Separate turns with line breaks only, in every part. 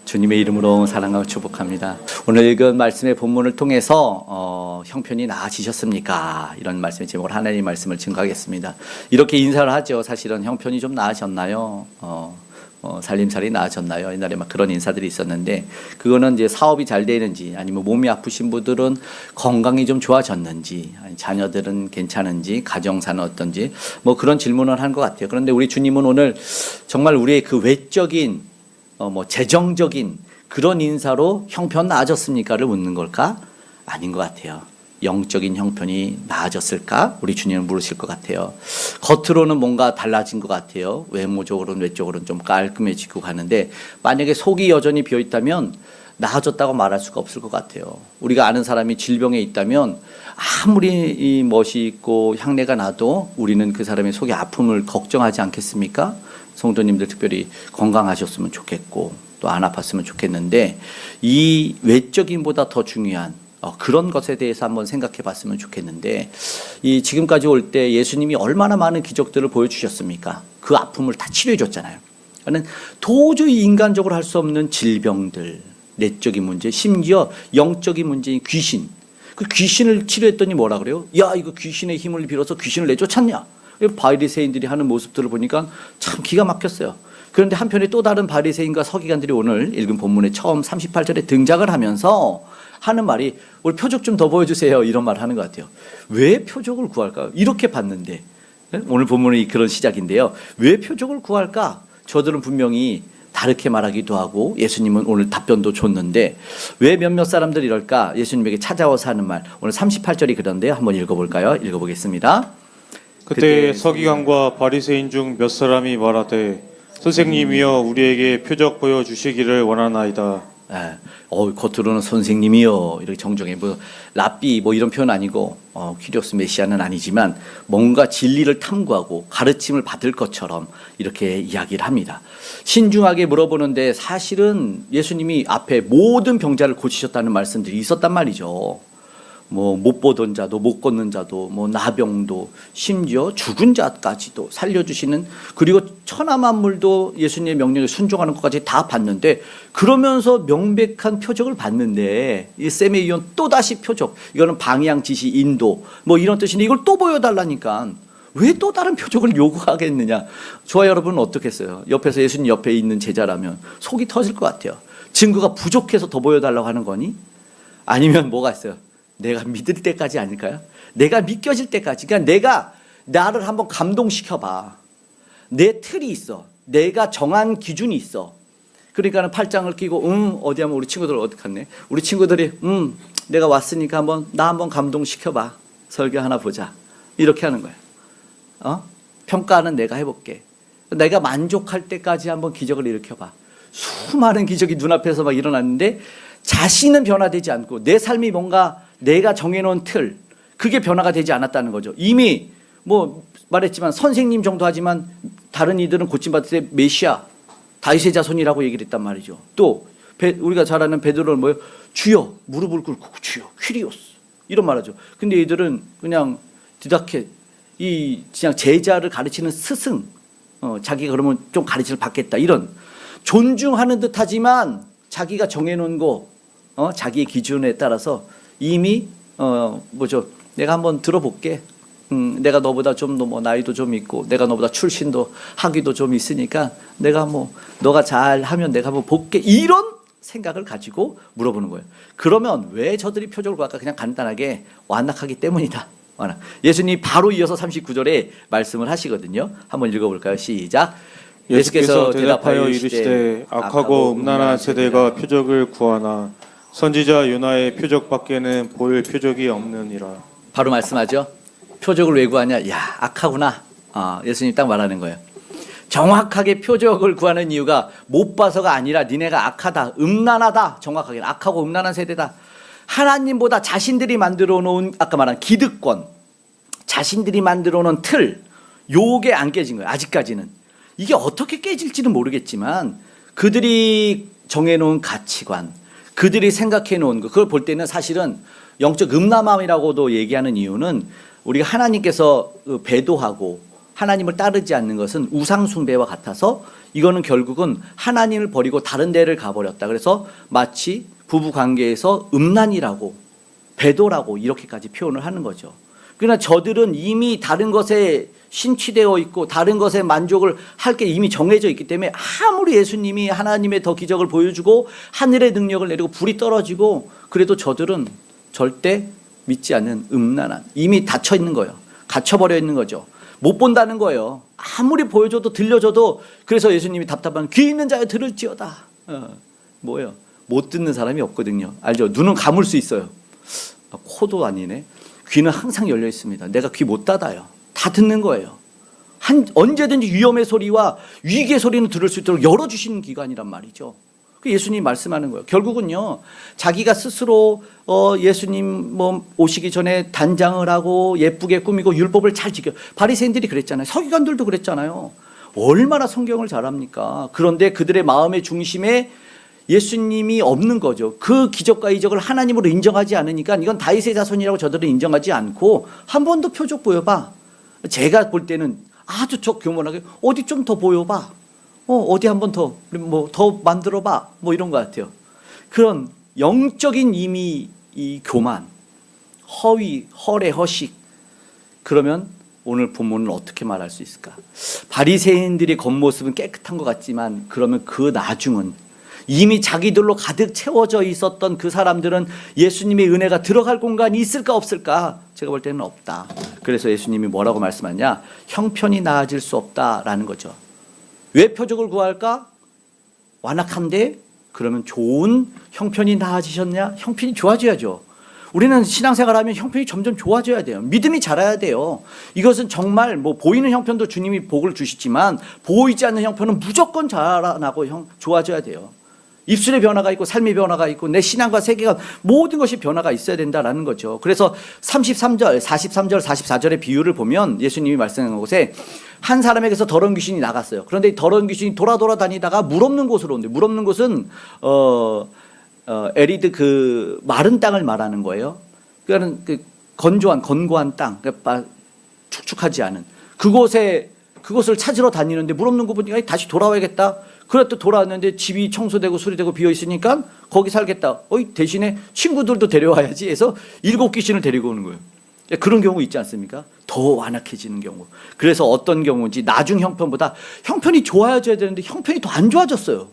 주님의 이름으로 사랑하고 축복합니다. 오늘 읽은 말씀의 본문을 통해서 형편이 나아지셨습니까? 이런 말씀의 제목으로 하나님의 말씀을 증거하겠습니다. 이렇게 인사를 하죠. 사실은 형편이 좀 나아졌나요? 살림살이 나아졌나요? 옛날에 막 그런 인사들이 있었는데, 그거는 이제 사업이 잘 되는지, 아니면 몸이 아프신 분들은 건강이 좀 좋아졌는지, 아니 자녀들은 괜찮은지, 가정사는 어떤지, 뭐 그런 질문을 한 것 같아요. 그런데 우리 주님은 오늘 정말 우리의 그 외적인 재정적인 그런 인사로 형편 나아졌습니까를 묻는 걸까? 아닌 것 같아요. 영적인 형편이 나아졌을까? 우리 주님은 물으실 것 같아요. 겉으로는 뭔가 달라진 것 같아요. 외모적으로는 외적으로는 좀 깔끔해지고 가는데, 만약에 속이 여전히 비어있다면 나아졌다고 말할 수가 없을 것 같아요. 우리가 아는 사람이 질병에 있다면 아무리 멋이 있고 향내가 나도 우리는 그 사람의 속의 아픔을 걱정하지 않겠습니까? 성도님들 특별히 건강하셨으면 좋겠고 또 안 아팠으면 좋겠는데, 이 외적인보다 더 중요한 그런 것에 대해서 한번 생각해 봤으면 좋겠는데, 이 지금까지 올 때 예수님이 얼마나 많은 기적들을 보여주셨습니까? 그 아픔을 다 치료해 줬잖아요. 그러니까 도저히 인간적으로 할 수 없는 질병들, 내적인 문제, 심지어 영적인 문제인 귀신, 그 귀신을 치료했더니 뭐라 그래요? 야, 이거 귀신의 힘을 빌어서 귀신을 내쫓았냐? 바리새인들이 하는 모습들을 보니까 참 기가 막혔어요. 그런데 한편에 또 다른 바리새인과 서기관들이 오늘 읽은 본문의 처음 38절에 등장을 하면서 하는 말이, 우리 표적 좀 더 보여주세요, 이런 말을 하는 것 같아요. 왜 표적을 구할까요? 이렇게 봤는데. 오늘 본문이 그런 시작인데요. 왜 표적을 구할까? 저들은 분명히 다르게 말하기도 하고, 예수님은 오늘 답변도 줬는데, 왜 몇몇 사람들이 이럴까? 예수님에게 찾아와서 하는 말, 오늘 38절이 그런데요. 한번 읽어볼까요? 읽어보겠습니다.
그때 서기관과 바리새인 중 몇 사람이 말하되, 선생님이여 우리에게 표적 보여주시기를 원하나이다.
겉으로는 선생님이요 이렇게 정정해, 랍비 이런 표현 아니고, 퀴리오스 메시아는 아니지만 뭔가 진리를 탐구하고 가르침을 받을 것처럼 이렇게 이야기를 합니다. 신중하게 물어보는데, 사실은 예수님이 앞에 모든 병자를 고치셨다는 말씀들이 있었단 말이죠. 못 보던 자도, 못 걷는 자도, 나병도, 심지어 죽은 자까지도 살려주시는, 그리고 천하만물도 예수님의 명령에 순종하는 것까지 다 봤는데, 그러면서 명백한 표적을 봤는데, 이 세메이온 또다시 표적, 이거는 방향 지시 인도 이런 뜻인데, 이걸 또 보여달라니까 왜 또 다른 표적을 요구하겠느냐. 저와 여러분은 어떻겠어요? 옆에서 예수님 옆에 있는 제자라면 속이 터질 것 같아요. 증거가 부족해서 더 보여달라고 하는 거니? 아니면 뭐가 있어요? 내가 믿을 때까지 아닐까요? 내가 믿겨질 때까지. 그러니까 내가 나를 한번 감동시켜봐. 내 틀이 있어. 내가 정한 기준이 있어. 그러니까는 팔짱을 끼고 어디 하면 우리 친구들 어디 갔네. 우리 친구들이 내가 왔으니까 나 한번 감동시켜봐. 설교 하나 보자. 이렇게 하는 거예요. 평가는 내가 해볼게. 내가 만족할 때까지 한번 기적을 일으켜봐. 수많은 기적이 눈앞에서 막 일어났는데 자신은 변화되지 않고, 내 삶이 뭔가 내가 정해놓은 틀, 그게 변화가 되지 않았다는 거죠. 이미 말했지만 선생님 정도 하지만 다른 이들은 고침받을 때 메시아, 다윗의 자손이라고 얘기를 했단 말이죠. 또 우리가 잘 아는 베드로는 뭐예요? 주여, 무릎을 꿇고 주여, 퀴리오스 이런 말하죠. 근데 이들은 그냥 디다케, 그냥 제자를 가르치는 스승, 자기가 그러면 좀 가르침을 받겠다, 이런 존중하는 듯하지만 자기가 정해놓은 거, 자기의 기준에 따라서 이미 내가 한번 들어볼게. 내가 너보다 좀 나이도 좀 있고, 내가 너보다 출신도 학위도 좀 있으니까 내가 너가 잘하면 내가 한번 볼게, 이런 생각을 가지고 물어보는 거예요. 그러면 왜 저들이 표적을 구할까? 그냥 간단하게 완악하기 때문이다. 예수님이 바로 이어서 39절에 말씀을 하시거든요. 한번 읽어볼까요? 시작.
예수께서 대답하여 이르시되, 악하고 음란한 세대가 표적을 구하나 선지자 요나의 표적밖에는 보일 표적이 없느니라.
바로 말씀하죠. 표적을 왜 구하냐? 야, 악하구나. 예수님 딱 말하는 거예요. 정확하게 표적을 구하는 이유가 못 봐서가 아니라 니네가 악하다, 음란하다. 정확하게 악하고 음란한 세대다. 하나님보다 자신들이 만들어 놓은, 아까 말한 기득권, 자신들이 만들어 놓은 틀, 요게 안 깨진 거예요. 아직까지는. 이게 어떻게 깨질지는 모르겠지만 그들이 정해놓은 가치관, 그들이 생각해놓은 거, 그걸 볼 때는 사실은 영적 음란함이라고도 얘기하는 이유는, 우리가 하나님께서 배도하고 하나님을 따르지 않는 것은 우상 숭배와 같아서 이거는 결국은 하나님을 버리고 다른 데를 가버렸다. 그래서 마치 부부 관계에서 음란이라고 배도라고 이렇게까지 표현을 하는 거죠. 그러나 저들은 이미 다른 것에 심취되어 있고 다른 것에 만족을 할 게 이미 정해져 있기 때문에 아무리 예수님이 하나님의 더 기적을 보여주고 하늘의 능력을 내리고 불이 떨어지고 그래도 저들은 절대 믿지 않는 음란한, 이미 닫혀 있는 거예요. 갇혀버려 있는 거죠. 못 본다는 거예요. 아무리 보여줘도 들려줘도. 그래서 예수님이 답답한 귀 있는 자여 들을지어다. 뭐예요? 못 듣는 사람이 없거든요. 알죠? 눈은 감을 수 있어요. 코도 아니네. 귀는 항상 열려 있습니다. 내가 귀 못 닫아요. 다 듣는 거예요. 언제든지 위험의 소리와 위기의 소리는 들을 수 있도록 열어주시는 기관이란 말이죠. 예수님이 말씀하는 거예요. 결국은요, 자기가 스스로 예수님 오시기 전에 단장을 하고 예쁘게 꾸미고 율법을 잘 지켜. 바리새인들이 그랬잖아요. 서기관들도 그랬잖아요. 얼마나 성경을 잘합니까? 그런데 그들의 마음의 중심에 예수님이 없는 거죠. 그 기적과 이적을 하나님으로 인정하지 않으니까 이건 다윗의 자손이라고 저들은 인정하지 않고 한 번 더 표적 보여봐. 제가 볼 때는 아주 교만하게 어디 좀 더 보여봐. 어디 한 번 더, 더 만들어봐. 이런 것 같아요. 그런 영적인 이미 이 교만, 허위, 허례, 허식. 그러면 오늘 본문은 어떻게 말할 수 있을까? 바리새인들의 겉모습은 깨끗한 것 같지만 그러면 그 나중은 이미 자기들로 가득 채워져 있었던 그 사람들은 예수님의 은혜가 들어갈 공간이 있을까 없을까? 제가 볼 때는 없다. 그래서 예수님이 뭐라고 말씀하냐? 형편이 나아질 수 없다라는 거죠. 왜 표적을 구할까? 완악한데 그러면 좋은 형편이 나아지셨냐? 형편이 좋아져야죠. 우리는 신앙생활하면 형편이 점점 좋아져야 돼요. 믿음이 자라야 돼요. 이것은 정말 보이는 형편도 주님이 복을 주시지만 보이지 않는 형편은 무조건 자라나고 좋아져야 돼요. 입술의 변화가 있고 삶의 변화가 있고 내 신앙과 세계관 모든 것이 변화가 있어야 된다는 거죠. 그래서 33절, 43절, 44절의 비유를 보면 예수님이 말씀한 곳에 한 사람에게서 더러운 귀신이 나갔어요. 그런데 이 더러운 귀신이 돌아다니다가 물 없는 곳으로 온대요. 물 없는 곳은 에리드 그 마른 땅을 말하는 거예요. 그러니까 그 건고한 땅, 그러니까 축축하지 않은 그곳을 찾으러 다니는데 물 없는 곳 보니까 다시 돌아와야겠다. 그래 또 돌아왔는데 집이 청소되고 수리되고 비어 있으니까 거기 살겠다. 대신에 친구들도 데려와야지 해서 7귀신을 데리고 오는 거예요. 그런 경우 있지 않습니까? 더 완악해지는 경우. 그래서 어떤 경우인지 나중 형편보다 형편이 좋아져야 되는데 형편이 더 안 좋아졌어요.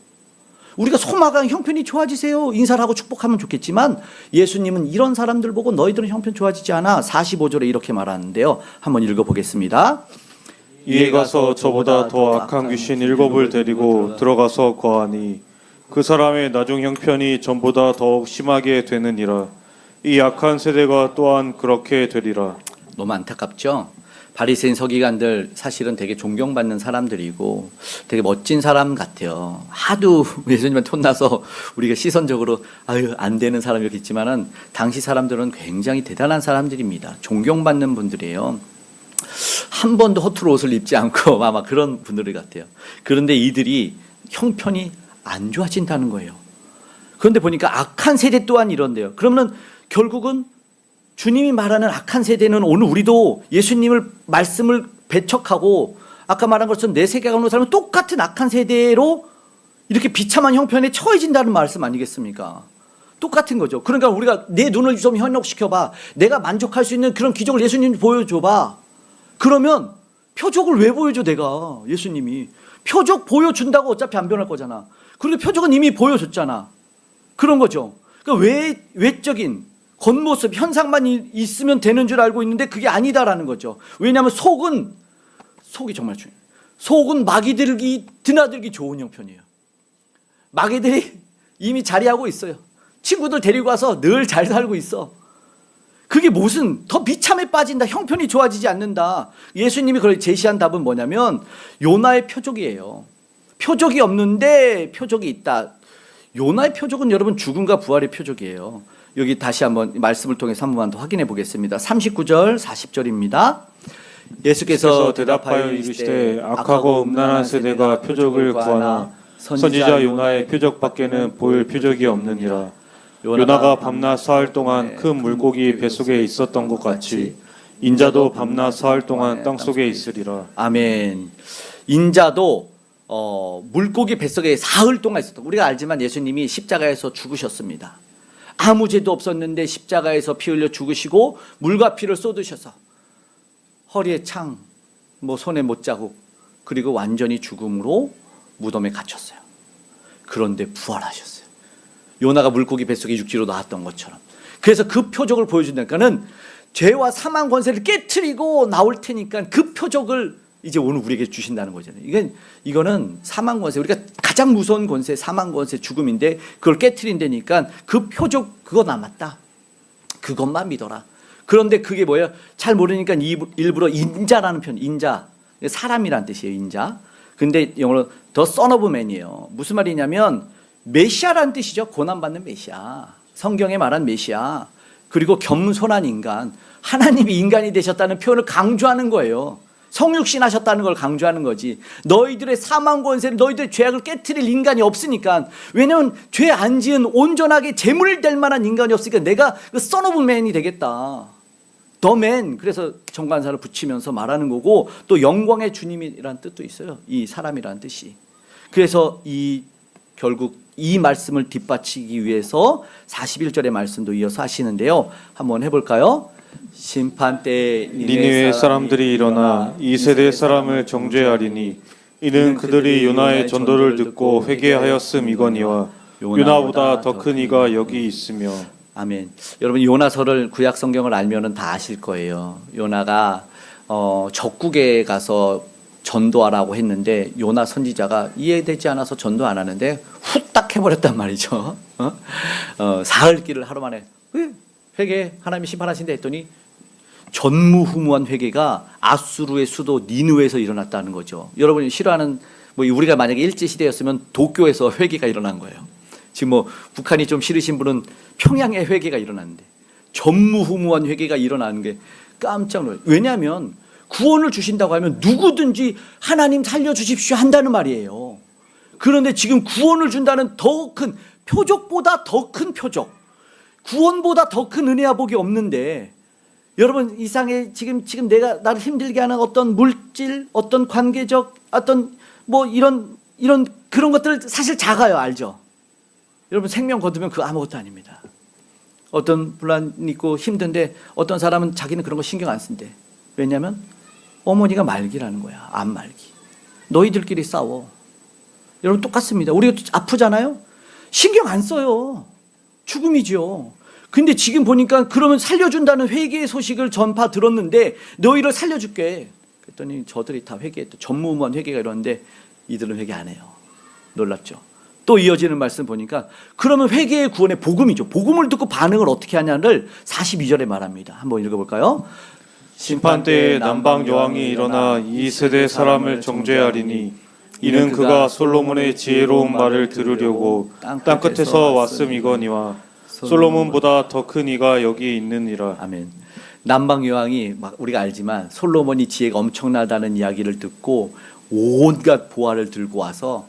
우리가 소망한 형편이 좋아지세요. 인사를 하고 축복하면 좋겠지만 예수님은 이런 사람들 보고 너희들은 형편 좋아지지 않아. 45절에 이렇게 말하는데요. 한번 읽어보겠습니다.
이에 가서 저보다 더 악한 귀신 7을 데리고 들어가서 거하니 그 사람의 나중 형편이 전보다 더욱 심하게 되느니라. 이 악한 세대가 또한 그렇게 되리라.
너무 안타깝죠? 바리새인 서기관들 사실은 되게 존경받는 사람들이고 되게 멋진 사람 같아요. 하도 예수님한테 혼나서 우리가 시선적으로 안 되는 사람이 이렇게 있지만은 당시 사람들은 굉장히 대단한 사람들입니다. 존경받는 분들이에요. 한 번도 허투루 옷을 입지 않고 아마 그런 분들 같아요. 그런데 이들이 형편이 안 좋아진다는 거예요. 그런데 보니까 악한 세대 또한 이런데요. 그러면 결국은 주님이 말하는 악한 세대는 오늘 우리도 예수님을 말씀을 배척하고 아까 말한 것처럼 내 세계관으로 살면 똑같은 악한 세대로 이렇게 비참한 형편에 처해진다는 말씀 아니겠습니까? 똑같은 거죠. 그러니까 우리가 내 눈을 좀 현혹시켜봐. 내가 만족할 수 있는 그런 기적을 예수님 보여줘봐. 그러면 표적을 왜 보여줘 내가 예수님이. 표적 보여준다고 어차피 안 변할 거잖아. 그리고 표적은 이미 보여줬잖아. 그런 거죠. 그러니까 외적인 겉모습 현상만 있으면 되는 줄 알고 있는데 그게 아니다라는 거죠. 왜냐하면 속이 정말 중요해요. 속은 마귀들이 드나들기 좋은 형편이에요. 마귀들이 이미 자리하고 있어요. 친구들 데리고 와서 늘 잘 살고 있어. 그게 무슨 더 비참에 빠진다. 형편이 좋아지지 않는다. 예수님이 그걸 제시한 답은 뭐냐면 요나의 표적이에요. 표적이 없는데 표적이 있다. 요나의 표적은 여러분 죽음과 부활의 표적이에요. 여기 다시 한번 말씀을 통해서 한 번만 더 확인해 보겠습니다. 39절 40절입니다. 예수께서 대답하여 이르시되
악하고 음란한 세대가 표적을 구하나 선지자 요나의 표적밖에는 보일 표적이 없느니라. 요나가 밤낮 사흘 동안 큰 물고기 뱃속에 있었던 것 같이 인자도 밤낮 사흘 동안 땅 속에 있으리라.
아멘. 인자도 물고기 뱃속에 사흘 동안 있었다. 우리가 알지만 예수님이 십자가에서 죽으셨습니다. 아무 죄도 없었는데 십자가에서 피 흘려 죽으시고 물과 피를 쏟으셔서 허리에 창, 손에 못자국, 그리고 완전히 죽음으로 무덤에 갇혔어요. 그런데 부활하셨어요. 요나가 물고기 뱃속에 육지로 나왔던 것처럼. 그래서 그 표적을 보여준다니까는 죄와 사망 권세를 깨트리고 나올 테니까 그 표적을 이제 오늘 우리에게 주신다는 거잖아요. 이거는 사망 권세, 우리가 가장 무서운 권세, 사망 권세, 죽음인데 그걸 깨트린다니까 그 표적 그거 남았다. 그것만 믿어라. 그런데 그게 뭐예요? 잘 모르니까 일부러 인자라는 표현, 인자, 사람이란 뜻이에요. 인자. 근데 영어로 The Son of Man이에요. 무슨 말이냐면 메시아라는 뜻이죠. 고난받는 메시아. 성경에 말한 메시아. 그리고 겸손한 인간. 하나님이 인간이 되셨다는 표현을 강조하는 거예요. 성육신 하셨다는 걸 강조하는 거지. 너희들의 사망 권세를, 너희들의 죄악을 깨트릴 인간이 없으니까. 왜냐하면 죄 안 지은 온전하게 제물 될 만한 인간이 없으니까 내가 그 Son of Man이 되겠다. The Man. 그래서 정관사를 붙이면서 말하는 거고, 또 영광의 주님이라는 뜻도 있어요. 이 사람이라는 뜻이. 그래서 결국 이 말씀을 뒷받치기 위해서 41절의 말씀도 이어서 하시는데요. 한번 해볼까요? 심판 때
니느웨 사람들이 일어나 이 세대 사람을 정죄하리니 이는 그들이 요나의 전도를 듣고 회개하였음이거니와 요나보다 더 큰 이가 여기 있으며.
아멘. 여러분 요나서를 구약 성경을 알면은 다 아실 거예요. 요나가 적국에 가서 전도하라고 했는데 요나 선지자가 이해되지 않아서 전도 안 하는데 후딱 해버렸단 말이죠. 사흘 길을 하루 만에 왜 회개 하나님이 심판하신다 했더니 전무후무한 회개가 아수르의 수도 니느웨에서 일어났다는 거죠. 여러분이 싫어하는 우리가 만약에 일제시대였으면 도쿄에서 회개가 일어난 거예요. 지금 북한이 좀 싫으신 분은 평양에 회개가 일어났는데 전무후무한 회개가 일어나는 게 깜짝 놀라요. 왜냐하면 구원을 주신다고 하면 누구든지 하나님 살려주십시오 한다는 말이에요. 그런데 지금 구원을 준다는 더 큰 표적보다 더 큰 표적, 구원보다 더 큰 은혜와 복이 없는데 여러분 이상의 지금 내가 나를 힘들게 하는 어떤 물질, 어떤 관계적, 어떤 이런 그런 것들 사실 작아요. 알죠? 여러분 생명 거두면 그거 아무것도 아닙니다. 어떤 분란 있고 힘든데 어떤 사람은 자기는 그런 거 신경 안 쓴대. 왜냐하면 어머니가 말기라는 거야. 안 말기. 너희들끼리 싸워. 여러분 똑같습니다. 우리가 아프잖아요. 신경 안 써요. 죽음이죠. 근데 지금 보니까 그러면 살려준다는 회개의 소식을 전파 들었는데 너희를 살려줄게. 그랬더니 저들이 다 회개했다. 전무후무한 회개가 이러는데 이들은 회개 안 해요. 놀랍죠. 또 이어지는 말씀 보니까 그러면 회개의 구원의 복음이죠. 복음을 듣고 반응을 어떻게 하냐를 42절에 말합니다. 한번 읽어볼까요?
심판 때에 남방 여왕이 일어나 이 세대 사람을 정죄하리니 이는 그가 솔로몬의 지혜로운 말을 들으려고 땅 끝에서 왔음이거니와 솔로몬보다 더 큰 이가 여기 있느니라.
아멘. 남방 여왕이 우리가 알지만 솔로몬이 지혜가 엄청나다는 이야기를 듣고 온갖 보화를 들고 와서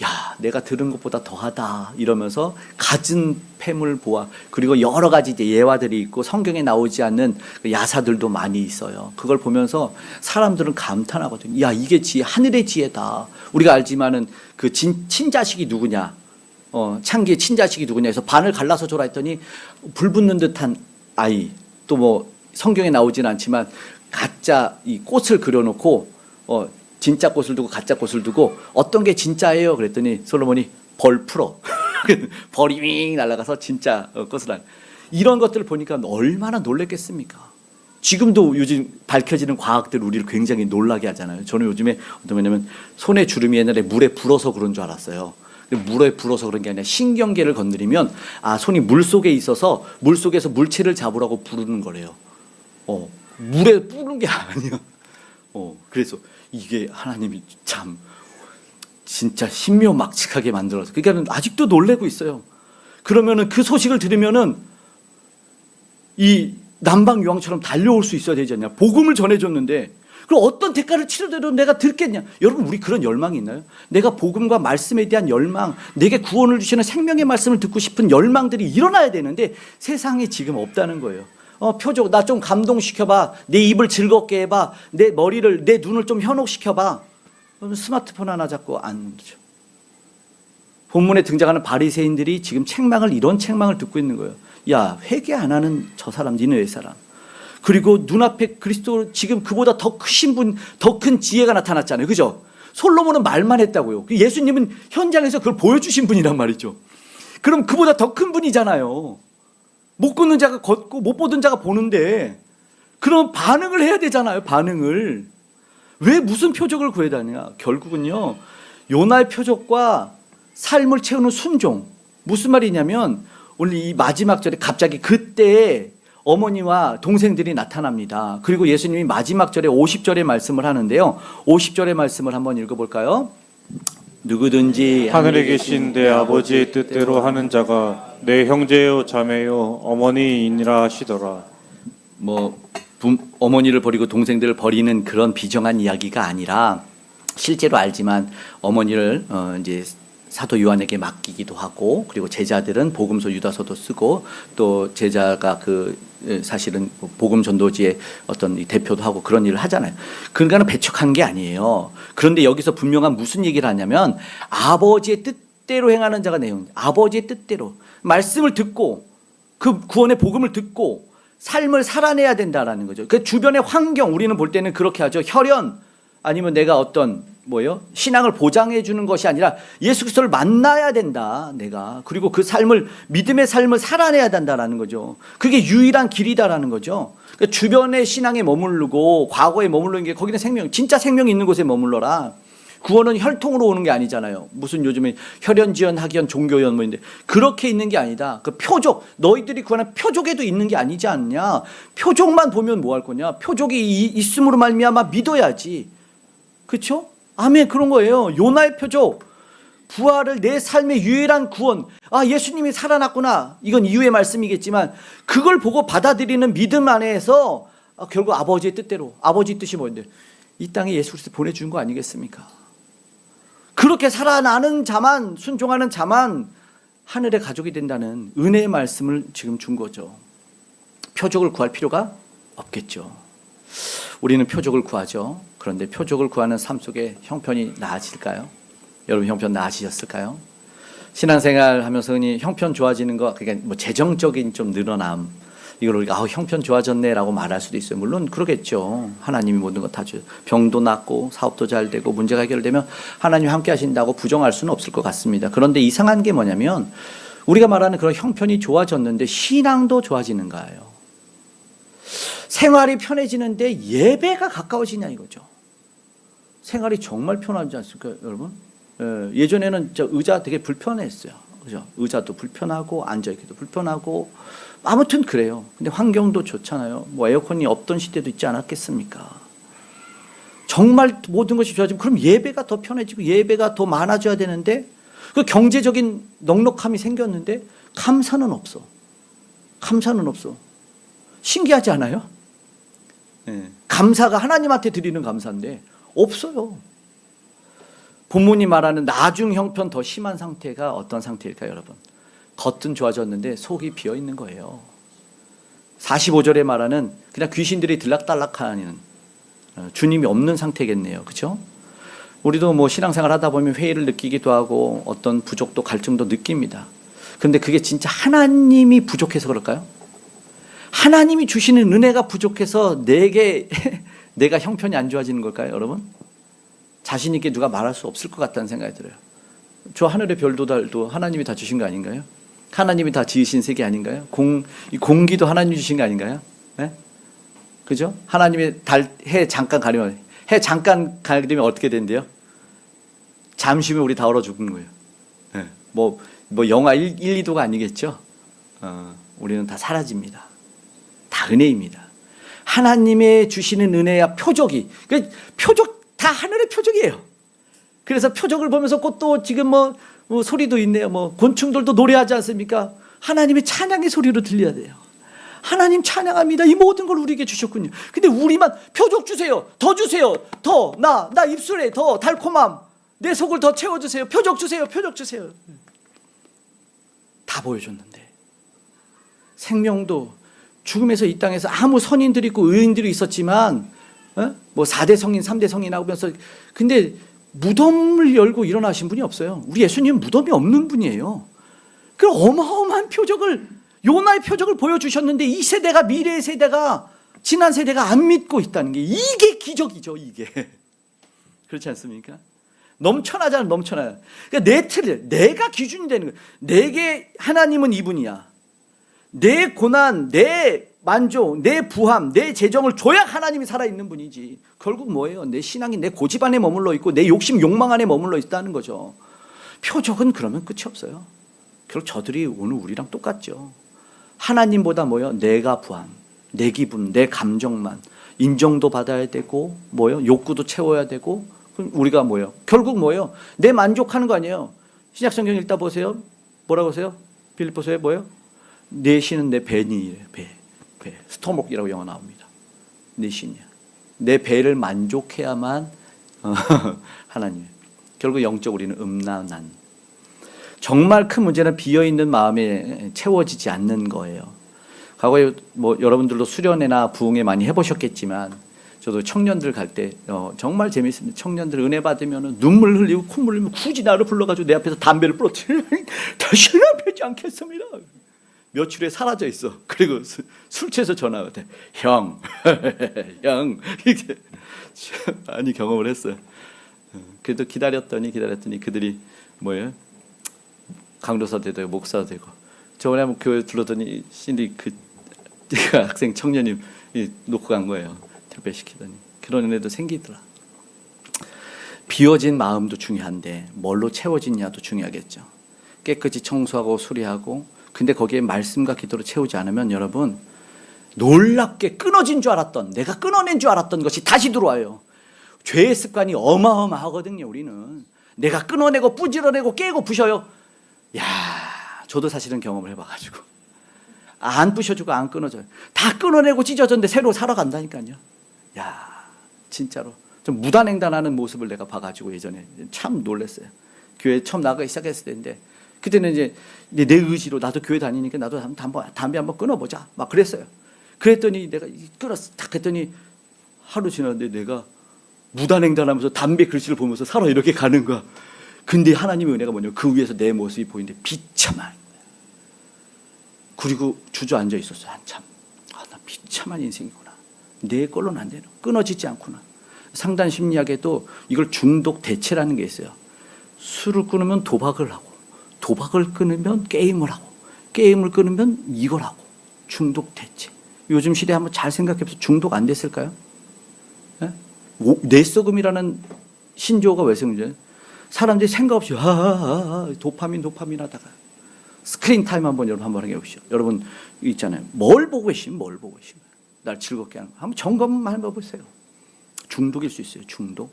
야, 내가 들은 것보다 더하다 이러면서 갖은 폐물 보화, 그리고 여러 가지 이제 예화들이 있고 성경에 나오지 않는 야사들도 많이 있어요. 그걸 보면서 사람들은 감탄하거든요. 야, 이게 지혜, 하늘의 지혜다. 우리가 알지만은 그 친자식이 누구냐? 창기의 친자식이 누구냐 해서 반을 갈라서 줘라 했더니 불 붙는 듯한 아이, 또 성경에 나오지는 않지만 가짜 이 꽃을 그려놓고 진짜 꽃을 두고 가짜 꽃을 두고 어떤 게 진짜예요? 그랬더니 솔로몬이 벌 풀어. 벌이 윙 날아가서 진짜 꽃을 이런 것들을 보니까 얼마나 놀랬겠습니까? 지금도 요즘 밝혀지는 과학들 우리를 굉장히 놀라게 하잖아요. 저는 요즘에 어떤 거냐면 손에 주름이 옛날에 물에 불어서 그런 줄 알았어요. 물에 불어서 그런 게 아니라 신경계를 건드리면 손이 물 속에 있어서 물 속에서 물체를 잡으라고 부르는 거래요. 물에 뿌는 게 아니야. 그래서 이게 하나님이 참 진짜 신묘막측하게 만들어서 그러니까 아직도 놀래고 있어요. 그러면은 그 소식을 들으면은 이 남방 여왕처럼 달려올 수 있어야 되지 않냐. 복음을 전해줬는데 그럼 어떤 대가를 치르더라도 내가 듣겠냐. 여러분 우리 그런 열망이 있나요? 내가 복음과 말씀에 대한 열망, 내게 구원을 주시는 생명의 말씀을 듣고 싶은 열망들이 일어나야 되는데 세상에 지금 없다는 거예요. 표적 나 좀 감동시켜봐. 내 입을 즐겁게 해봐. 내 머리를 내 눈을 좀 현혹시켜봐. 그러면 스마트폰 하나 잡고 앉죠. 본문에 등장하는 바리새인들이 지금 이런 책망을 듣고 있는 거예요. 야, 회개 안 하는 저 사람, 니네의 사람. 그리고 눈앞에 그리스도 지금 그보다 더 크신 분, 더 큰 지혜가 나타났잖아요. 그죠? 솔로몬은 말만 했다고요. 예수님은 현장에서 그걸 보여주신 분이란 말이죠. 그럼 그보다 더 큰 분이잖아요. 못 걷는 자가 걷고 못 보던 자가 보는데 그럼 반응을 해야 되잖아요. 반응을. 왜 무슨 표적을 구해다냐? 결국은요. 요나의 표적과 삶을 채우는 순종. 무슨 말이냐면 오늘 이 마지막 절에 갑자기 그때 어머니와 동생들이 나타납니다. 그리고 예수님이 마지막 절에 50절의 말씀을 하는데요. 50절의 말씀을 한번 읽어볼까요? 누구든지
하늘에 계신 내 아버지의 뜻대로 하는 자가 내 형제요 자매요 어머니이니라 하시더라.
어머니를 버리고 동생들을 버리는 그런 비정한 이야기가 아니라 실제로 알지만 어머니를 이제 사도 요한에게 맡기기도 하고 그리고 제자들은 복음서 유다서도 쓰고 또 제자가 사실은 복음 전도지의 어떤 대표도 하고 그런 일을 하잖아요. 그러니까는 배척한 게 아니에요. 그런데 여기서 분명한 무슨 얘기를 하냐면 아버지의 뜻대로 행하는 자가 내용. 아버지의 뜻대로 말씀을 듣고 그 구원의 복음을 듣고 삶을 살아내야 된다라는 거죠. 그 주변의 환경 우리는 볼 때는 그렇게 하죠. 혈연 아니면 내가 어떤 신앙을 보장해 주는 것이 아니라 예수 그리스도를 만나야 된다. 내가. 그리고 그 삶을 믿음의 삶을 살아내야 된다라는 거죠. 그게 유일한 길이다라는 거죠. 그러니까 주변의 신앙에 머무르고 과거에 머무르는 게 거기는 진짜 생명이 있는 곳에 머물러라. 구원은 혈통으로 오는 게 아니잖아요. 무슨 요즘에 혈연지연, 학연, 종교연 뭐인데 그렇게 있는 게 아니다. 그 표적, 너희들이 구하는 표적에도 있는 게 아니지 않냐. 표적만 보면 뭐 할 거냐. 표적이 있음으로 말미암아 믿어야지. 그렇죠? 아멘. 그런 거예요. 요나의 표적, 부활을 내 삶의 유일한 구원. 예수님이 살아났구나. 이건 이후의 말씀이겠지만 그걸 보고 받아들이는 믿음 안에서 결국 아버지의 뜻대로, 아버지 뜻이 뭔데? 이 땅에 예수 그리스도 보내준 거 아니겠습니까? 그렇게 살아나는 자만, 순종하는 자만 하늘의 가족이 된다는 은혜의 말씀을 지금 준 거죠. 표적을 구할 필요가 없겠죠. 우리는 표적을 구하죠. 그런데 표적을 구하는 삶 속에 형편이 나아질까요? 여러분 형편 나아지셨을까요? 신앙생활 하면서 흔히 형편 좋아지는 거, 그러니까 재정적인 좀 늘어남, 이걸 우리가 형편 좋아졌네라고 말할 수도 있어요. 물론 그러겠죠. 하나님이 모든 것 다 줘요. 병도 낫고 사업도 잘 되고 문제가 해결되면 하나님이 함께 하신다고 부정할 수는 없을 것 같습니다. 그런데 이상한 게 뭐냐면 우리가 말하는 그런 형편이 좋아졌는데 신앙도 좋아지는가요? 생활이 편해지는데 예배가 가까워지냐 이거죠. 생활이 정말 편하지 않습니까, 여러분? 예전에는 의자 되게 불편했어요. 그죠? 의자도 불편하고 앉아있기도 불편하고 아무튼 그래요. 근데 환경도 좋잖아요. 에어컨이 없던 시대도 있지 않았겠습니까? 정말 모든 것이 좋아지면 그럼 예배가 더 편해지고 예배가 더 많아져야 되는데 그 경제적인 넉넉함이 생겼는데 감사는 없어. 감사는 없어. 신기하지 않아요? 감사가 하나님한테 드리는 감사인데 없어요. 본문이 말하는 나중 형편 더 심한 상태가 어떤 상태일까요, 여러분? 겉은 좋아졌는데 속이 비어 있는 거예요. 45절에 말하는 그냥 귀신들이 들락달락하는 주님이 없는 상태겠네요. 그렇죠? 우리도 신앙생활 하다 보면 회의를 느끼기도 하고 어떤 부족도 갈증도 느낍니다. 그런데 그게 진짜 하나님이 부족해서 그럴까요? 하나님이 주시는 은혜가 부족해서 내가 형편이 안 좋아지는 걸까요, 여러분? 자신 있게 누가 말할 수 없을 것 같다는 생각이 들어요. 저 하늘의 별도 달도 하나님이 다 주신 거 아닌가요? 하나님이 다 지으신 세계 아닌가요? 공기도 하나님이 주신 거 아닌가요? 네? 그죠? 하나님이 해 잠깐 가리면 어떻게 된대요? 잠시 후에 우리 다 얼어 죽는 거예요. 네. 영하 1, 2도가 아니겠죠? 우리는 다 사라집니다. 다 은혜입니다. 하나님의 주시는 은혜야 표적이. 표적 다 하늘의 표적이에요. 그래서 표적을 보면서 꽃도 지금 소리도 있네요. 곤충들도 노래하지 않습니까? 하나님의 찬양의 소리로 들려야 돼요. 하나님 찬양합니다. 이 모든 걸 우리에게 주셨군요. 근데 우리만 표적 주세요. 더 주세요. 더 나 입술에 더 달콤함. 내 속을 더 채워주세요. 표적 주세요. 표적 주세요. 다 보여줬는데 생명도 죽음에서 이 땅에서 아무 선인들이 있고 의인들이 있었지만 뭐 4대 성인, 3대 성인 하면서 근데 무덤을 열고 일어나신 분이 없어요. 우리 예수님은 무덤이 없는 분이에요. 그 어마어마한 표적을 요나의 표적을 보여주셨는데 이 세대가 미래의 세대가 지난 세대가 안 믿고 있다는 게 이게 기적이죠. 이게 그렇지 않습니까? 넘쳐나잖아. 넘쳐나요. 그러니까 내 틀, 내가 기준이 되는 거예요. 내게 하나님은 이분이야. 내 고난, 내 만족, 내 부함, 내 재정을 줘야 하나님이 살아있는 분이지. 결국 뭐예요? 내 신앙이 내 고집 안에 머물러 있고 내 욕심, 욕망 안에 머물러 있다는 거죠. 표적은 그러면 끝이 없어요. 결국 저들이 오늘 우리랑 똑같죠. 하나님보다 뭐예요? 내가 부함, 내 기분, 내 감정만 인정도 받아야 되고 뭐예요? 욕구도 채워야 되고 그럼 우리가 뭐예요? 결국 뭐예요? 내 만족하는 거 아니에요. 신약성경 읽다 보세요. 뭐라고 하세요? 빌립보서에 뭐예요? 내 신은 내 배니래요. 배. 스토목이라고 영어 나옵니다. 내 신이야. 내 배를 만족해야만 하나님. 결국 영적 우리는 음란한. 정말 큰 문제는 비어있는 마음에 채워지지 않는 거예요. 과거에 뭐 여러분들도 수련회나 부흥회 많이 해보셨겠지만 저도 청년들 갈 때 정말 재미있습니다. 청년들 은혜 받으면 눈물 흘리고 콧물 흘리면 굳이 나를 불러가지고 내 앞에서 담배를 불어뜨려 다시는 펴지 않겠습니다. 며칠에 사라져 있어. 그리고 술 취해서 전화가 돼. 형, 형 이렇게 많이 경험을 했어요. 그래도 기다렸더니 그들이 뭐예요? 강도사 되고 목사 되고 저번에 한번 교회 들렀더니 신이 그 학생 청년이 놓고 간 거예요. 택배시키더니 그런 애도 생기더라. 비워진 마음도 중요한데 뭘로 채워지냐도 중요하겠죠. 깨끗이 청소하고 수리하고 근데 거기에 말씀과 기도로 채우지 않으면 여러분 놀랍게 끊어진 줄 알았던 내가 끊어낸 줄 알았던 것이 다시 들어와요. 죄의 습관이 어마어마하거든요. 우리는 내가 끊어내고 부지런내고 깨고 부셔요. 야, 저도 사실은 경험을 해봐가지고 안 부셔주고 안 끊어져요. 다 끊어내고 찢어졌는데 새로 살아간다니까요. 야, 진짜로 좀 무단횡단하는 모습을 내가 봐가지고 예전에 참 놀랐어요. 교회 처음 나가기 시작했을 때인데 그때는 이제 내 의지로 나도 교회 다니니까 나도 담배 한번 끊어보자 막 그랬어요. 그랬더니 내가 끊었어. 딱 했더니 하루 지났는데 내가 무단횡단하면서 담배 글씨를 보면서 살아 이렇게 가는 거야. 근데 하나님의 은혜가 뭐냐면 그 위에서 내 모습이 보이는데 비참한 거야. 그리고 주저앉아 있었어요. 한참. 나 비참한 인생이구나. 내 걸로는 안 되나. 끊어지지 않구나. 상단 심리학에도 이걸 중독 대체라는 게 있어요. 술을 끊으면 도박을 하고 도박을 끊으면 게임을 하고 게임을 끊으면 이걸 하고 중독 대체. 요즘 시대에 한번 잘 생각해보세요. 중독 안 됐을까요? 네? 뇌썩음이라는 신조어가 왜 생겨요? 사람들이 생각 없이 도파민 하다가 스크린 타임 여러분 한번 해보시죠. 여러분 있잖아요. 뭘 보고 계시면 날 즐겁게 하는 거. 한번 점검만 해보세요. 중독일 수 있어요. 중독.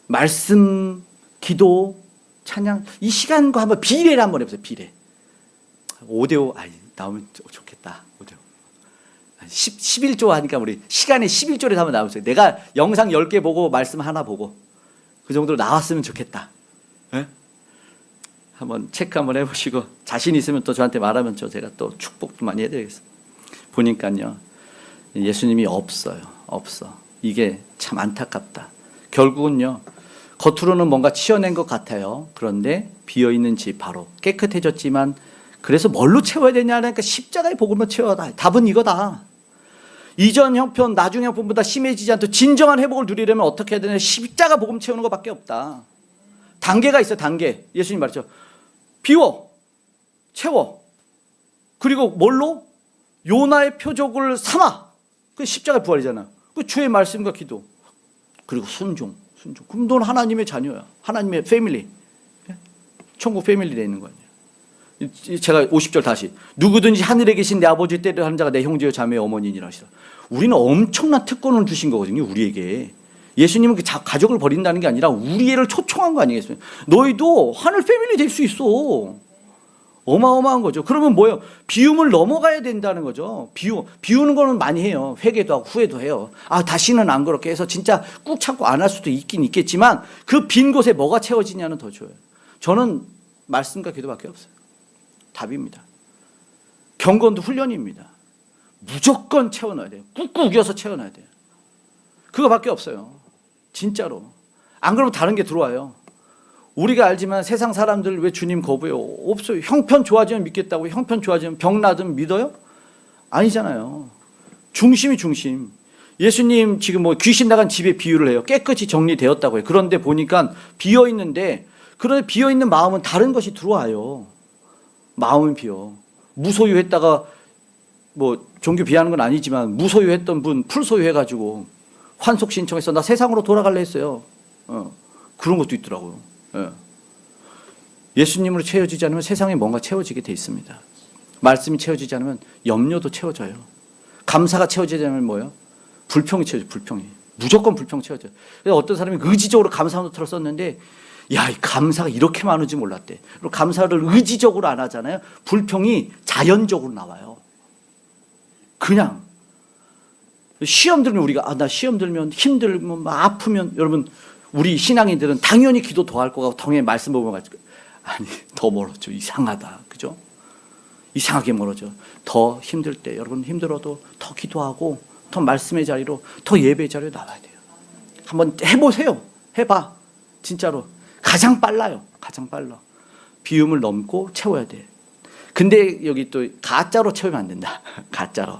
말씀, 기도, 찬양 이 시간과 한번 비례를 한번 해보세요. 비례. 5대5 나오면 좋겠다. 5대5. 11조 하니까 우리 시간에 11조를 한번 나오세요. 내가 영상 10개 보고 말씀 하나 보고 그 정도로 나왔으면 좋겠다. 네? 한번 체크 한번 해보시고 자신 있으면 또 저한테 말하면 제가 또 축복도 많이 해드리겠습니다. 보니까요. 예수님이 없어요. 없어. 이게 참 안타깝다. 결국은요. 겉으로는 뭔가 치워낸 것 같아요. 그런데 비어있는 집 바로 깨끗해졌지만 그래서 뭘로 채워야 되냐 하니까 십자가의 복음으로 채워라. 답은 이거다. 이전 형편, 나중 형편보다 심해지지 않도록 진정한 회복을 누리려면 어떻게 해야 되냐. 십자가 복음 채우는 것밖에 없다. 단계가 있어요. 단계. 예수님 말했죠. 비워. 채워. 그리고 뭘로? 요나의 표적을 삼아. 그 십자가 부활이잖아. 그 주의 말씀과 기도. 그리고 순종. 그럼 넌 하나님의 자녀야. 하나님의 패밀리. 천국 패밀리 되어 있는 거 아니에요. 제가 50절 다시. 누구든지 하늘에 계신 내 아버지 때를 하는 자가 내 형제요 자매요 어머니니라 하시라. 우리는 엄청난 특권을 주신 거거든요. 우리에게. 예수님은 그 가족을 버린다는 게 아니라 우리 애를 초청한 거 아니겠습니까? 너희도 하늘 패밀리 될 수 있어. 어마어마한 거죠. 그러면 뭐예요? 비움을 넘어가야 된다는 거죠. 비우는 거는 많이 해요. 회개도 하고 후회도 해요. 다시는 안 그렇게 해서 진짜 꾹 참고 안 할 수도 있긴 있겠지만 그 빈 곳에 뭐가 채워지냐는 더 좋아요. 저는 말씀과 기도밖에 없어요. 답입니다. 경건도 훈련입니다. 무조건 채워넣어야 돼요. 꾹꾹 우겨서 채워넣어야 돼요. 그거밖에 없어요. 진짜로. 안 그러면 다른 게 들어와요. 우리가 알지만 세상 사람들 왜 주님 거부해요? 없어요. 형편 좋아지면 믿겠다고. 형편 좋아지면 병 나든 믿어요? 아니잖아요. 중심이 중심. 예수님 지금 뭐 귀신 나간 집에 비유를 해요. 깨끗이 정리되었다고 해요. 그런데 보니까 비어 있는데, 그런데 비어 있는 마음은 다른 것이 들어와요. 마음은 비어. 무소유했다가 뭐 종교 비하는 건 아니지만 무소유했던 분 풀소유해가지고 환속 신청해서 나 세상으로 돌아갈래 했어요. 그런 것도 있더라고요. 예수님으로 채워지지 않으면 세상에 뭔가 채워지게 돼 있습니다. 말씀이 채워지지 않으면 염려도 채워져요. 감사가 채워지지 않으면 뭐예요? 불평이 채워져요. 불평이. 무조건 불평 채워져요. 그래서 어떤 사람이 의지적으로 감사 노트를 썼는데, 야, 이 감사가 이렇게 많은지 몰랐대. 그리고 감사를 의지적으로 안 하잖아요. 불평이 자연적으로 나와요. 그냥 시험 들면 우리가 나 시험 들면 힘들면 막 아프면, 여러분 우리 신앙인들은 당연히 기도 더 할 거고 당연히 말씀 보면 가지고, 아니 더 멀어져. 이상하다. 그죠? 이상하게 멀어져. 더 힘들 때 여러분 힘들어도 더 기도하고 더 말씀의 자리로, 더 예배의 자리로 나와야 돼요. 한번 해보세요. 해봐. 진짜로 가장 빨라요. 가장 빨라. 비움을 넘고 채워야 돼. 근데 여기 또 가짜로 채우면 안 된다. 가짜로.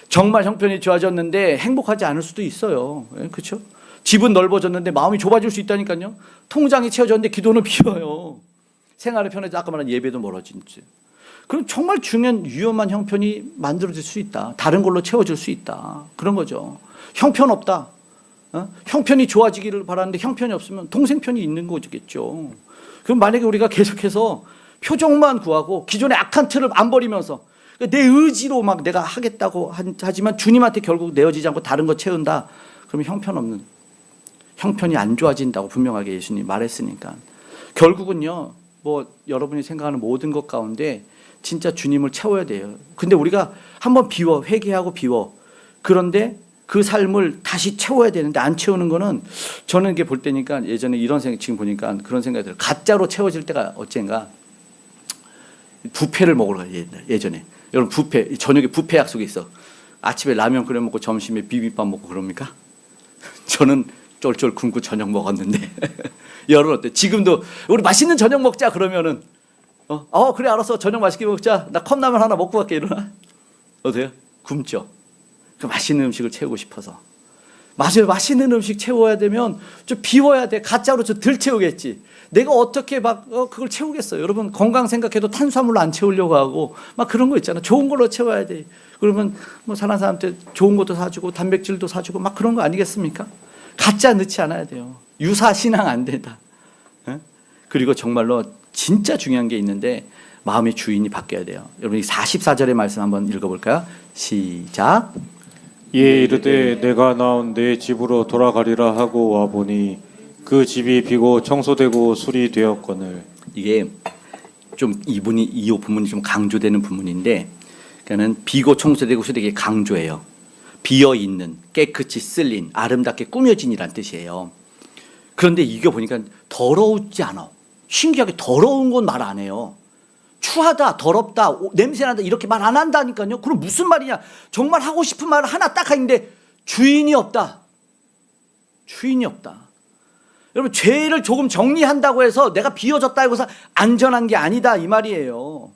정말 형편이 좋아졌는데 행복하지 않을 수도 있어요. 그렇죠? 집은 넓어졌는데 마음이 좁아질 수 있다니까요. 통장이 채워졌는데 기도는 비어요. 생활의 편해져 아까 말한 예배도 멀어진지. 그럼 정말 중요한 위험한 형편이 만들어질 수 있다. 다른 걸로 채워질 수 있다. 그런 거죠. 형편 없다. 형편이 좋아지기를 바라는데 형편이 없으면 동생편이 있는 거겠죠. 그럼 만약에 우리가 계속해서 표정만 구하고 기존의 악한 틀을 안 버리면서 내 의지로 막 내가 하겠다고 하지만 주님한테 결국 내어지지 않고 다른 거 채운다. 그러면 형편이 안 좋아진다고 분명하게 예수님이 말했으니까. 결국은요, 뭐 여러분이 생각하는 모든 것 가운데 진짜 주님을 채워야 돼요. 근데 우리가 한번 비워, 회개하고 비워. 그런데 그 삶을 다시 채워야 되는데 안 채우는 거는, 저는 이게 볼 때니까 예전에 이런 생각, 지금 보니까 그런 생각이 들어요. 가짜로 채워질 때가 어젠가 뷔페를 먹으러 가요. 예전에. 여러분 뷔페, 저녁에 뷔페 약속이 있어. 아침에 라면 끓여 먹고 점심에 비빔밥 먹고 그럽니까? 저는 쫄쫄 굶고 저녁 먹었는데 여러분 어때? 지금도 우리 맛있는 저녁 먹자 그러면은 그래 알았어, 저녁 맛있게 먹자, 나 컵라면 하나 먹고 갈게 이러나? 어때요? 굶죠. 그 맛있는 음식을 채우고 싶어서. 맞아요. 맛있는 음식 채워야 되면 좀 비워야 돼. 가짜로 좀 덜 채우겠지. 내가 어떻게 막 그걸 채우겠어요. 여러분 건강 생각해도 탄수화물로 안 채우려고 하고 막 그런 거 있잖아. 좋은 걸로 채워야 돼. 그러면 뭐 사는 사람한테 좋은 것도 사주고 단백질도 사주고 막 그런 거 아니겠습니까? 가짜 넣지 않아야 돼요. 유사 신앙 안 된다. 그리고 정말로 진짜 중요한 게 있는데, 마음의 주인이 바뀌어야 돼요. 여러분 44절의 말씀 한번 읽어볼까요? 시작.
이에 이르되 내가 나온 내 집으로 돌아가리라 하고 와보니 그 집이 비고 청소되고 수리되었거늘.
이게 좀 이 부분이 좀 강조되는 부분인데, 그러니까는 비고 청소되고 수리되게 강조해요. 비어 있는, 깨끗이 쓸린, 아름답게 꾸며진이란 뜻이에요. 그런데 이게 보니까 더러우지 않아. 신기하게 더러운 건 말 안 해요. 추하다, 더럽다, 냄새난다 이렇게 말 안 한다니까요. 그럼 무슨 말이냐? 정말 하고 싶은 말 하나 딱 하는데 주인이 없다. 주인이 없다. 여러분 죄를 조금 정리한다고 해서 내가 비워졌다고 해서 안전한 게 아니다 이 말이에요.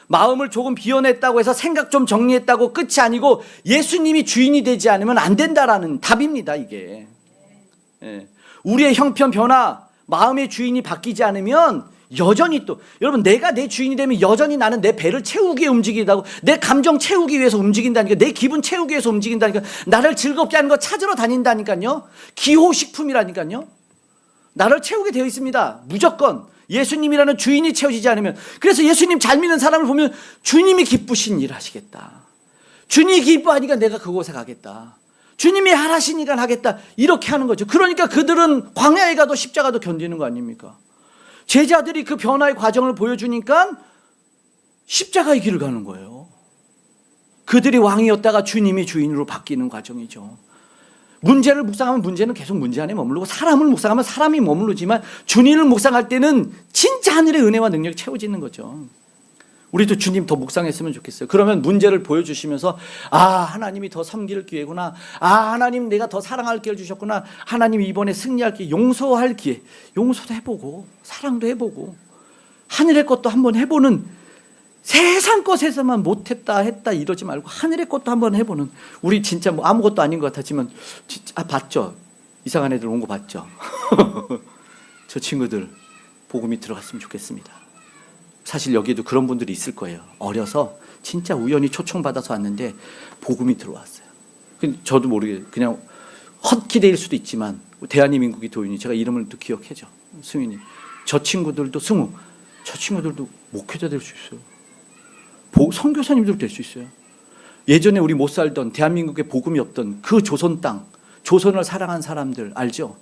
마음을 조금 비워냈다고 해서 생각 좀 정리했다고 끝이 아니고 예수님이 주인이 되지 않으면 안 된다라는 답입니다 이게. 우리의 형편 변화, 마음의 주인이 바뀌지 않으면 여전히 또, 여러분 내가 내 주인이 되면 여전히 나는 내 배를 채우기 위해 움직이다고, 내 감정 채우기 위해서 움직인다니까, 내 기분 채우기 위해서 움직인다니까, 나를 즐겁게 하는 거 찾으러 다닌다니까요. 기호식품이라니까요. 나를 채우게 되어 있습니다. 무조건 예수님이라는 주인이 채워지지 않으면. 그래서 예수님 잘 믿는 사람을 보면 주님이 기쁘신 일 하시겠다, 주님이 기뻐하니까 내가 그곳에 가겠다, 주님이 하라시니까 하겠다, 이렇게 하는 거죠. 그러니까 그들은 광야에 가도 십자가도 견디는 거 아닙니까? 제자들이 그 변화의 과정을 보여주니까 십자가의 길을 가는 거예요. 그들이 왕이었다가 주님이 주인으로 바뀌는 과정이죠. 문제를 묵상하면 문제는 계속 문제 안에 머무르고, 사람을 묵상하면 사람이 머무르지만 주님을 묵상할 때는 진짜 하늘의 은혜와 능력이 채워지는 거죠. 우리도 주님 더 묵상했으면 좋겠어요. 그러면 문제를 보여주시면서 하나님이 더 섬길 기회구나. 하나님 내가 더 사랑할 기회를 주셨구나. 하나님 이번에 승리할 기회, 용서할 기회. 용서도 해보고 사랑도 해보고 하늘의 것도 한번 해보는, 세상 것에서만 못했다 했다 이러지 말고 하늘의 것도 한번 해보는, 우리 진짜 뭐 아무것도 아닌 것 같았지만 봤죠? 이상한 애들 온 거 봤죠? 저 친구들 복음이 들어갔으면 좋겠습니다. 사실 여기에도 그런 분들이 있을 거예요. 어려서 진짜 우연히 초청받아서 왔는데 복음이 들어왔어요. 저도 모르게 그냥 헛기대일 수도 있지만 대한민국이 도윤이, 제가 이름을 또 기억해줘. 승윤이. 저 친구들도 승우. 저 친구들도 목회자 될 수 있어요. 선교사님들 될 수 있어요. 예전에 우리 못 살던 대한민국에 복음이 없던 그 조선 땅, 조선을 사랑한 사람들 알죠?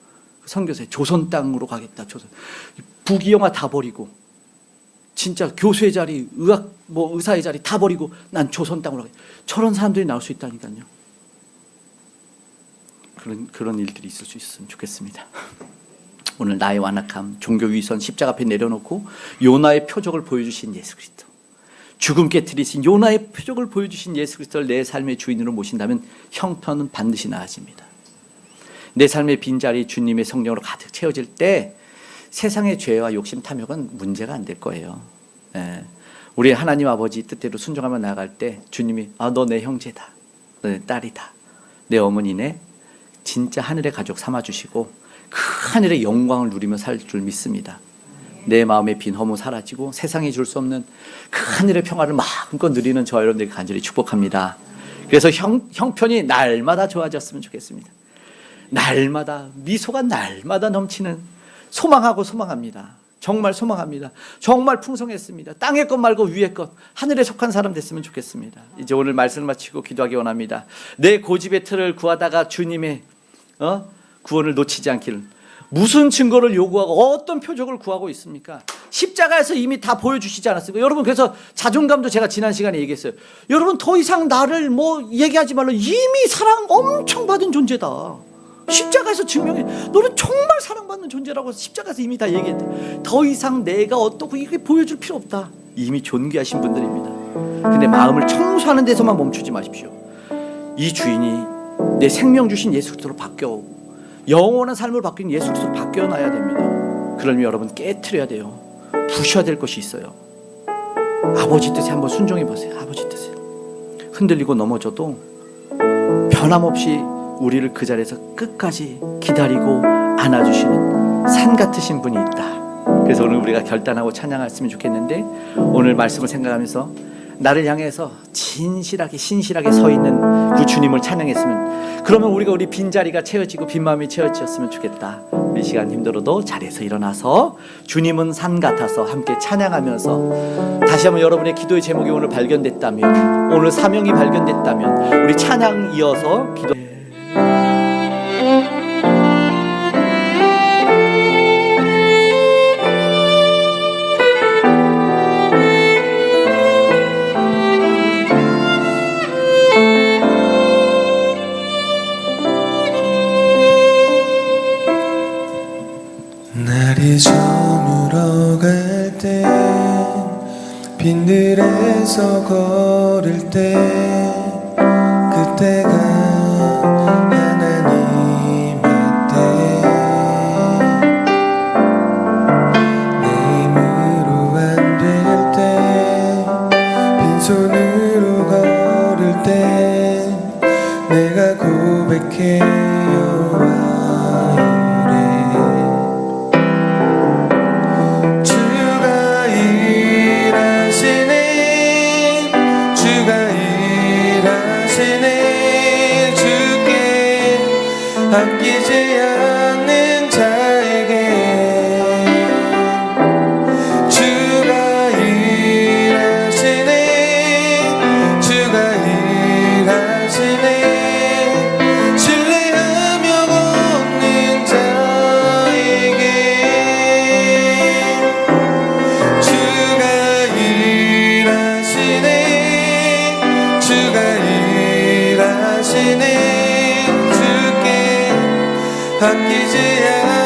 선교사에 조선 땅으로 가겠다. 조선. 부귀영화 다 버리고 진짜 교수의 자리, 의사의 자리 다 버리고 난 조선 땅으로 가겠다. 저런 사람들이 나올 수 있다니까요. 그런 일들이 있을 수 있으면 좋겠습니다. 오늘 나의 완악함, 종교 위선 십자가 앞에 내려놓고 요나의 표적을 보여주신 예수 그리스도, 죽음 깨뜨리신 요나의 표적을 보여주신 예수 그리스도를 내 삶의 주인으로 모신다면 형편은 반드시 나아집니다. 내 삶의 빈자리 주님의 성령으로 가득 채워질 때 세상의 죄와 욕심 탐욕은 문제가 안 될 거예요. 우리 하나님 아버지 뜻대로 순종하며 나아갈 때 주님이 너 내 형제다, 너 내 딸이다, 내 어머니네, 진짜 하늘의 가족 삼아주시고 그 하늘의 영광을 누리며 살 줄 믿습니다. 내 마음의 빈 허무 사라지고 세상이 줄 수 없는 그 하늘의 평화를 마음껏 누리는 저와 여러분들이 간절히 축복합니다. 그래서 형편이 날마다 좋아졌으면 좋겠습니다. 날마다 미소가 날마다 넘치는, 소망합니다. 정말 소망합니다. 정말 풍성했습니다. 땅의 것 말고 위의 것, 하늘에 속한 사람 됐으면 좋겠습니다. 이제 오늘 말씀을 마치고 기도하기 원합니다. 내 고집의 틀을 구하다가 주님의 구원을 놓치지 않기를. 무슨 증거를 요구하고 어떤 표적을 구하고 있습니까? 십자가에서 이미 다 보여주시지 않았습니까? 여러분, 그래서 자존감도 제가 지난 시간에 얘기했어요. 여러분, 더 이상 나를 얘기하지 말라. 이미 사랑 엄청 받은 존재다. 십자가에서 증명해. 너는 정말 사랑받는 존재라고 십자가에서 이미 다 얘기했대. 더 이상 내가 어떻고 이게 보여줄 필요 없다. 이미 존귀하신 분들입니다. 근데 마음을 청소하는 데서만 멈추지 마십시오. 이 주인이 내 생명 주신 예수 그리스도로 바뀌어오고 영원한 삶을 바뀐 예수 그리스도로 바뀌어놔야 됩니다. 그러면 여러분 깨트려야 돼요. 부셔야 될 것이 있어요. 아버지 뜻에 한번 순종해 보세요. 아버지 뜻에. 흔들리고 넘어져도 변함없이 우리를 그 자리에서 끝까지 기다리고 안아주시는 산 같으신 분이 있다. 그래서 오늘 우리가 결단하고 찬양했으면 좋겠는데, 오늘 말씀을 생각하면서 나를 향해서 진실하게 신실하게 서 있는 그 주님을 찬양했으면, 그러면 우리 빈자리가 채워지고 빈 마음이 채워졌으면 좋겠다. 이 시간 힘들어도 자리에서 일어나서 주님은 산 같아서 함께 찬양하면서, 다시 한번 여러분의 기도의 제목이 오늘 발견됐다면, 오늘 사명이 발견됐다면 우리 찬양 이어서 기도.
날이 저물어 갈 때, 빈들에서 걸을 때, 그때가 하나님의 때, 내 힘으로 안 될 때, 빈손으로 걸을 때, 내가 고백해요. 아끼지 않는 자에게 주가 일하시네, 주가 일하시네. 신뢰하며 걷는 자에게 주가 일하시네, 주가 일하시네. 아끼지 않는